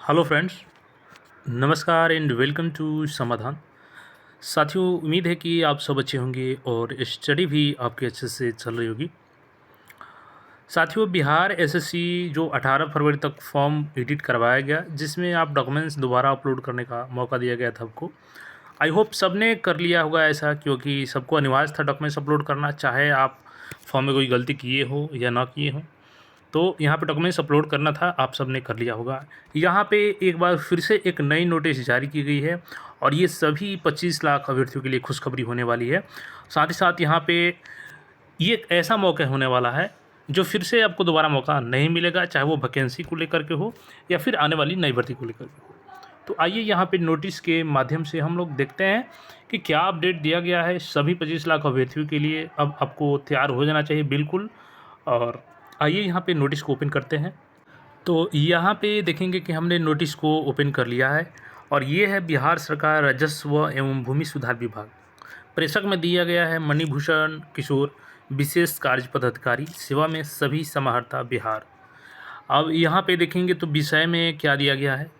Hello friends, नमस्कार and welcome to समाधान। साथियों, उम्मीद है कि आप सब अच्छे होंगे और स्टडी भी आपकी अच्छे से चल रही होगी। साथियों, बिहार एसएससी जो 18 फरवरी तक फॉर्म एडिट करवाया गया, जिसमें आप डॉक्यूमेंट्स दोबारा अपलोड करने का मौका दिया गया था आपको। आई होप सबने कर लिया होगा ऐसा, क्योंकि सबको अनिवार्य था डॉक्यूमेंट्स अपलोड करना, चाहे आप फॉर्म में कोई गलती किए हो या ना किए हो। तो यहाँ पे डॉक्यूमेंट्स अपलोड करना था, आप सबने कर लिया होगा। यहाँ पे एक बार फिर से एक नई नोटिस जारी की गई है और ये सभी 25 लाख अभ्यर्थियों के लिए खुशखबरी होने वाली है। साथ ही साथ यहाँ पे ये एक ऐसा मौका होने वाला है जो फिर से आपको दोबारा मौका नहीं मिलेगा, चाहे वो वैकेंसी को लेकर के हो या फिर आने वाली नई भर्ती को लेकर के हो। तो आइए यहाँ पे नोटिस के माध्यम से हम लोग देखते हैं कि क्या अपडेट दिया गया है सभी 25 लाख अभ्यर्थियों के लिए। अब आपको तैयार हो जाना चाहिए बिल्कुल। और आइए यहाँ पे नोटिस को ओपन करते हैं। तो यहाँ पे देखेंगे कि हमने नोटिस को ओपन कर लिया है और ये है बिहार सरकार राजस्व एवं भूमि सुधार विभाग। प्रेषक में दिया गया है मणिभूषण किशोर, विशेष कार्य पदाधिकारी, सेवा में सभी समाहर्ता बिहार। अब यहाँ पे देखेंगे तो विषय में क्या दिया गया है।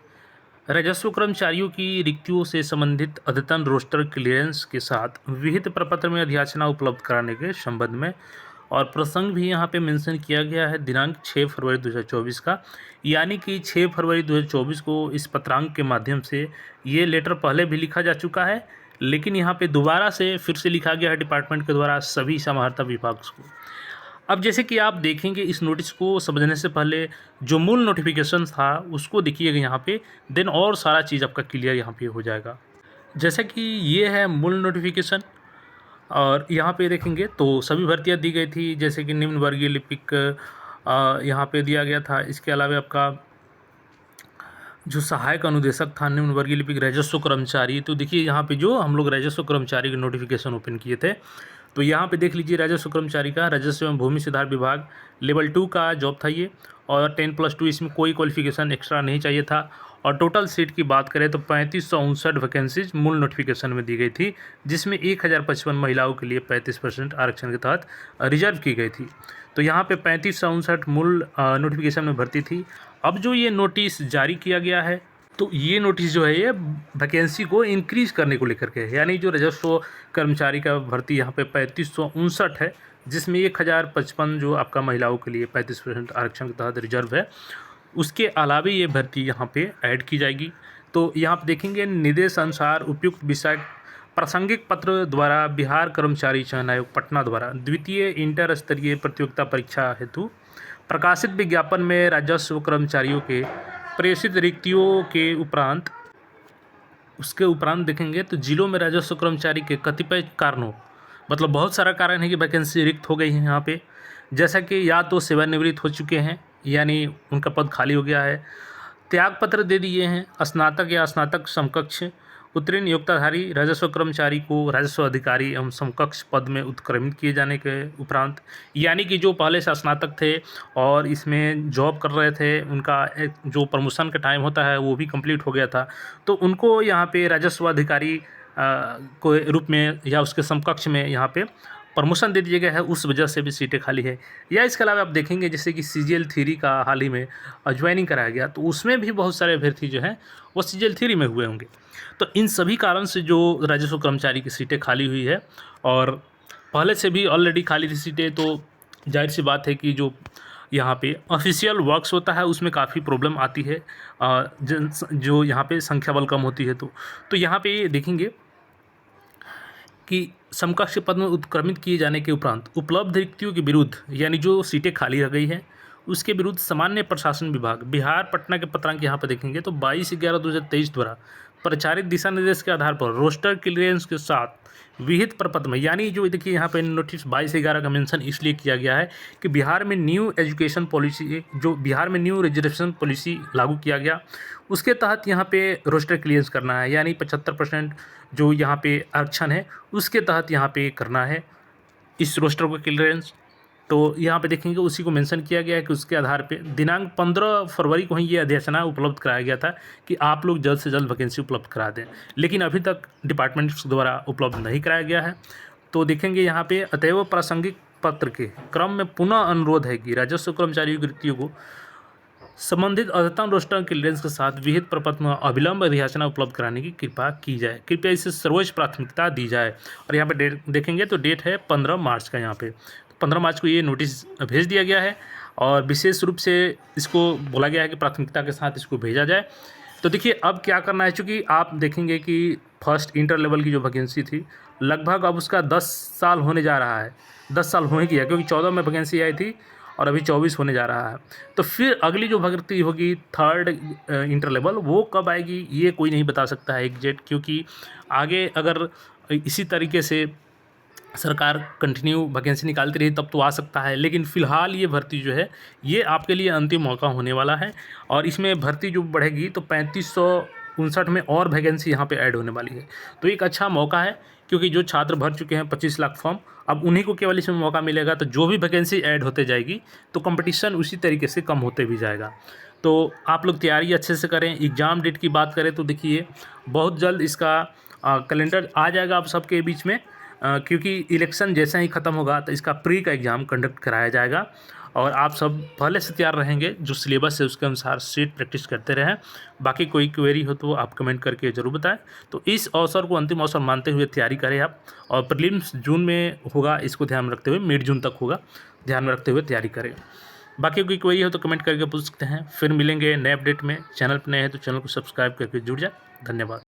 राजस्व कर्मचारियों की रिक्तियों से संबंधित अद्यतन रोस्टर क्लियरेंस के साथ विहित प्रपत्र में अध्याचना उपलब्ध कराने के संबंध में, और प्रसंग भी यहाँ पे मेंशन किया गया है दिनांक 6 फरवरी 2024 का, यानी कि 6 फरवरी 2024 को इस पत्रांक के माध्यम से ये लेटर पहले भी लिखा जा चुका है, लेकिन यहाँ पे दोबारा से फिर से लिखा गया है डिपार्टमेंट के द्वारा सभी समाहर्ता विभाग को। अब जैसे कि आप देखेंगे, इस नोटिस को समझने से पहले जो मूल नोटिफिकेशन था उसको देखिएगा यहाँ पे, देन और सारा चीज़ आपका क्लियर यहाँ पे हो जाएगा। जैसे कि ये है मूल नोटिफिकेशन और यहाँ पे देखेंगे तो सभी भर्तियाँ दी गई थी, जैसे कि निम्न वर्गीय लिपिक यहाँ पे दिया गया था। इसके अलावा आपका जो सहायक अनुदेशक था निम्न वर्गीय लिपिक राजस्व कर्मचारी, तो देखिए यहाँ पे जो हम लोग राजस्व कर्मचारी के नोटिफिकेशन ओपन किए थे, तो यहाँ पे देख लीजिए राजस्व कर्मचारी का राजस्व एवं भूमि सुधार विभाग लेवल 2 का जॉब था ये, और 10+2 इसमें कोई क्वालिफिकेशन एक्स्ट्रा नहीं चाहिए था। और टोटल सीट की बात करें तो 3559 वैकेंसीज मूल नोटिफिकेशन में दी गई थी, जिसमें 1055 महिलाओं के लिए 35% आरक्षण के तहत रिजर्व की गई थी। तो यहाँ पे 3559 मूल नोटिफिकेशन में भर्ती थी। अब जो ये नोटिस जारी किया गया है, तो ये नोटिस जो है ये वैकेंसी को इंक्रीज़ करने को लेकर के है, यानी जो राजस्व कर्मचारी का भर्ती यहाँ पे 3559 है, जिसमें 1055 जो आपका महिलाओं के लिए 35% आरक्षण के तहत रिजर्व है, उसके अलावा ये भर्ती यहाँ पे ऐड की जाएगी। तो यहाँ पे देखेंगे निर्देश अनुसार उपयुक्त विषय प्रासंगिक पत्र द्वारा बिहार कर्मचारी चयन आयोग पटना द्वारा द्वितीय इंटर स्तरीय प्रतियोगिता परीक्षा हेतु प्रकाशित विज्ञापन में राजस्व कर्मचारियों के प्रेषित रिक्तियों के उपरांत, उसके उपरांत देखेंगे तो जिलों में राजस्व कर्मचारी के कतिपय कारणों, मतलब बहुत सारा कारण है कि वैकेंसी रिक्त हो गई है यहाँ पे, जैसा कि या तो सेवानिवृत्त हो चुके हैं यानी उनका पद खाली हो गया है, त्यागपत्र दे दिए हैं, स्नातक या स्नातक समकक्ष उत्तीर्ण योग्यताधारी राजस्व कर्मचारी को राजस्व अधिकारी एवं समकक्ष पद में उत्क्रमित किए जाने के उपरांत, यानी कि जो पहले से स्नातक थे और इसमें जॉब कर रहे थे, उनका जो प्रमोशन का टाइम होता है वो भी कंप्लीट हो गया था, तो उनको यहाँ पे राजस्व अधिकारी को रूप में या उसके समकक्ष में यहाँ पे प्रमोशन दे दिया गया है, उस वजह से भी सीटें खाली है। या इसके अलावा आप देखेंगे जैसे कि CGL 3 का हाल ही में ज्वाइनिंग कराया गया, तो उसमें भी बहुत सारे अभ्यर्थी जो हैं वो CGL 3 में हुए होंगे। तो इन सभी कारण से जो राजस्व कर्मचारी की सीटें खाली हुई है, और पहले से भी ऑलरेडी खाली थी सीटें, तो जाहिर सी बात है कि जो यहाँ पे ऑफिशियल वर्क्स होता है उसमें काफ़ी प्रॉब्लम आती है, जो यहाँ पे संख्या बल कम होती है। तो यहाँ पे देखेंगे कि समकक्ष पद में उत्क्रमित किए जाने के उपरांत उपलब्ध रिक्तियों के विरुद्ध, यानी जो सीटें खाली रह गई हैं उसके विरुद्ध सामान्य प्रशासन विभाग बिहार पटना के पत्रांक यहाँ पर देखेंगे तो 22/11/2023 द्वारा प्रचारित दिशा निर्देश के आधार पर रोस्टर क्लियरेंस के साथ विहित प्रपत्र में, यानी जो देखिए यहाँ पे नोटिस 22/11 का मेंशन इसलिए किया गया है कि बिहार में न्यू एजुकेशन पॉलिसी, जो बिहार में न्यू रिजर्वेशन पॉलिसी लागू किया गया, उसके तहत यहाँ पे रोस्टर क्लियरेंस करना है, यानी 75% जो यहाँ पे आरक्षण है उसके तहत यहाँ पे करना है इस रोस्टर को क्लियरेंस। तो यहाँ पे देखेंगे उसी को मेंशन किया गया है कि उसके आधार पे दिनांक 15 फरवरी को ही ये अध्याचना उपलब्ध कराया गया था कि आप लोग जल्द से जल्द वैकेंसी उपलब्ध करा दें, लेकिन अभी तक डिपार्टमेंट द्वारा उपलब्ध नहीं कराया गया है। तो देखेंगे यहाँ पे अतएव प्रासंगिक पत्र के क्रम में पुनः अनुरोध है कि राजस्व कर्मचारियों की रिक्तियों को संबंधित अद्यतन रोस्टर क्लियरेंस के साथ विहित प्रपत्र में अविलंब अधियाचना उपलब्ध कराने की कृपा की जाए। कृपया इसे सर्वोच्च प्राथमिकता दी जाए। और यहाँ पे डेट देखेंगे तो डेट है 15 मार्च का। यहाँ पे 15 मार्च को ये नोटिस भेज दिया गया है और विशेष रूप से इसको बोला गया है कि प्राथमिकता के साथ इसको भेजा जाए। तो देखिए अब क्या करना है, चूँकि आप देखेंगे कि फर्स्ट इंटर लेवल की जो वैकेंसी थी लगभग अब उसका 10 साल होने जा रहा है। 10 साल हो ही गया, क्योंकि 14 में वैकेंसी आई थी और अभी 24 होने जा रहा है। तो फिर अगली जो भर्ती होगी थर्ड इंटर लेवल, वो कब आएगी ये कोई नहीं बता सकता है एग्जैक्ट, क्योंकि आगे अगर इसी तरीके से सरकार कंटिन्यू वैकेंसी निकालती रही तब तो आ सकता है। लेकिन फ़िलहाल ये भर्ती जो है ये आपके लिए अंतिम मौका होने वाला है और इसमें भर्ती जो बढ़ेगी तो 3559 में और वैकेंसी यहाँ पे ऐड होने वाली है। तो एक अच्छा मौका है, क्योंकि जो छात्र भर चुके हैं 25 लाख फॉर्म, अब उन्हीं को केवल इसमें मौका मिलेगा। तो जो भी वैकेंसी ऐड होते जाएगी तो कंपटीशन उसी तरीके से कम होते भी जाएगा। तो आप लोग तैयारी अच्छे से करें। एग्ज़ाम डेट की बात करें तो देखिए बहुत जल्द इसका कैलेंडर आ जाएगा आप सबके बीच में, क्योंकि इलेक्शन जैसे ही ख़त्म होगा तो इसका प्री का एग्ज़ाम कंडक्ट कराया जाएगा और आप सब पहले से तैयार रहेंगे। जो सिलेबस है उसके अनुसार सीट प्रैक्टिस करते रहें। बाकी कोई क्वेरी हो तो आप कमेंट करके ज़रूर बताएं। तो इस अवसर को अंतिम अवसर मानते हुए तैयारी करें आप। और प्रीलिम्स जून में होगा, इसको ध्यान में रखते हुए मिड जून तक होगा, ध्यान में रखते हुए तैयारी करें। बाकी कोई क्वेरी हो तो कमेंट करके पूछ सकते हैं। फिर मिलेंगे नए अपडेट में। चैनल पर नए हैं तो चैनल को सब्सक्राइब करके जुड़ जाए। धन्यवाद।